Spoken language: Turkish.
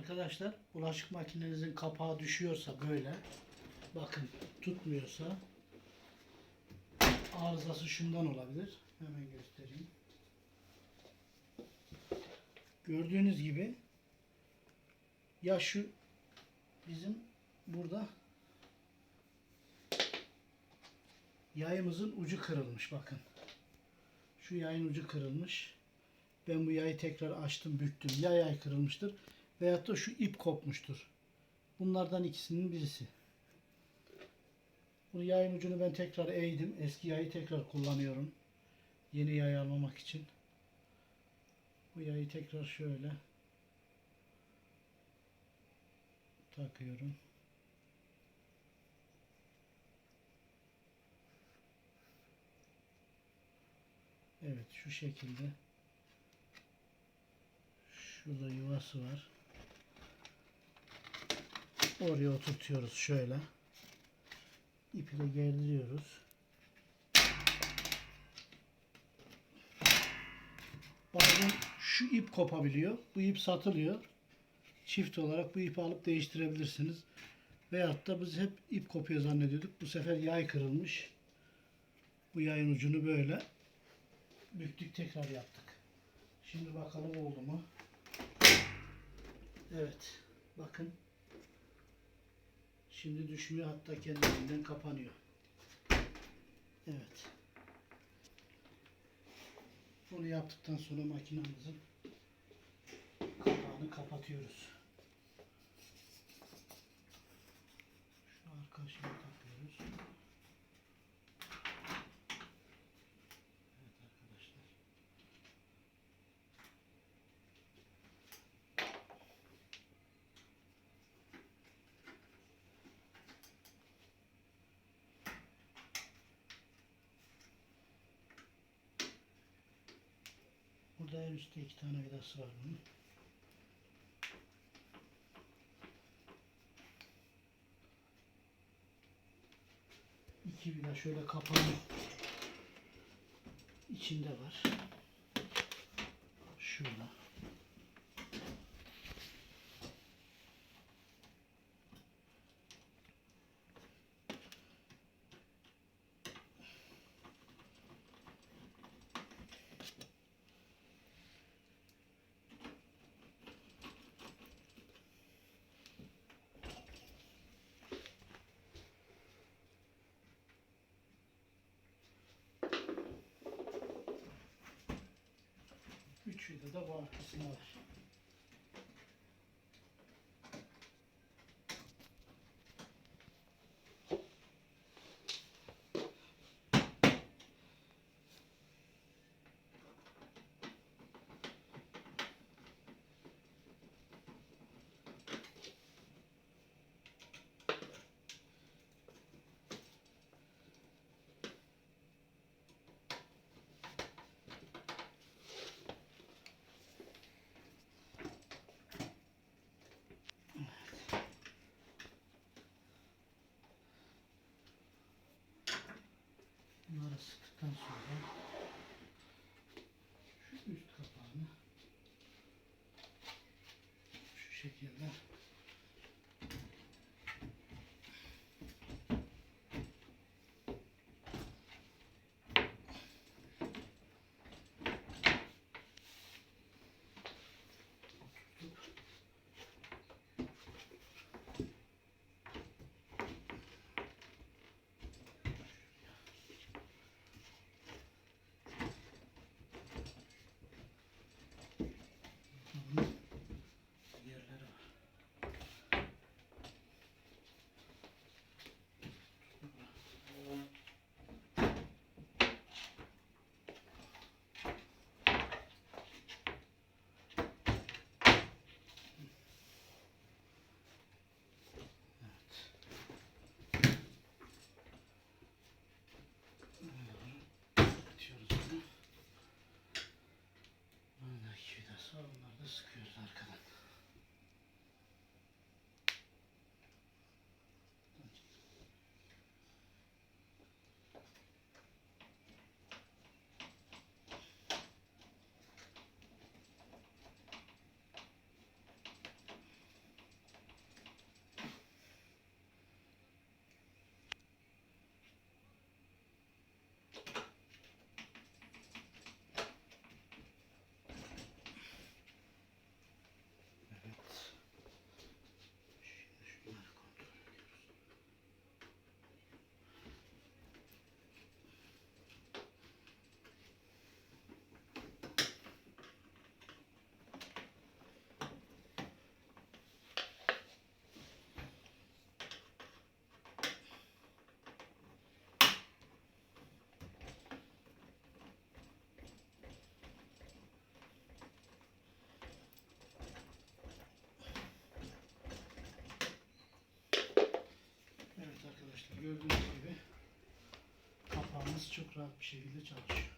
Arkadaşlar, bulaşık makinenizin kapağı düşüyorsa böyle, bakın tutmuyorsa, arızası şundan olabilir. Hemen göstereyim. Gördüğünüz gibi ya şu bizim burada yayımızın ucu kırılmış, bakın. Şu yayın ucu kırılmış. Ben bu yayı tekrar açtım, büktüm. Ya yay kırılmıştır veyahut da şu ip kopmuştur. Bunlardan ikisinin birisi. Bu yayın ucunu ben tekrar eğdim. Eski yayı tekrar kullanıyorum. Yeni yay almamak için. Bu yayı tekrar şöyle takıyorum. Evet, şu şekilde. Şurada yuvası var. Oraya oturtuyoruz şöyle. İpi de gerdiriyoruz. Bazen şu ip kopabiliyor. Bu ip satılıyor. Çift olarak bu ipi alıp değiştirebilirsiniz. Veyahut da biz hep ip kopuyor zannediyorduk. Bu sefer yay kırılmış. Bu yayın ucunu böyle büktük, tekrar yaptık. Şimdi bakalım oldu mu? Evet. Bakın. Şimdi düşmüyor, hatta kendiliğinden kapanıyor. Evet. Bunu yaptıktan sonra makinamızın kapağını kapatıyoruz. Şu arka şeyi takıyoruz. Evet arkadaşlar. Burada en üstte 2 tane vidası var bunun. İki vida şöyle kapağın içinde var. Şurada. Üç vida da bu arkasında var. Bunları sıktıktan sonra şu üst kapağını şu şekilde tutup bunun yerleri var. rahat bir şekilde çalışıyor.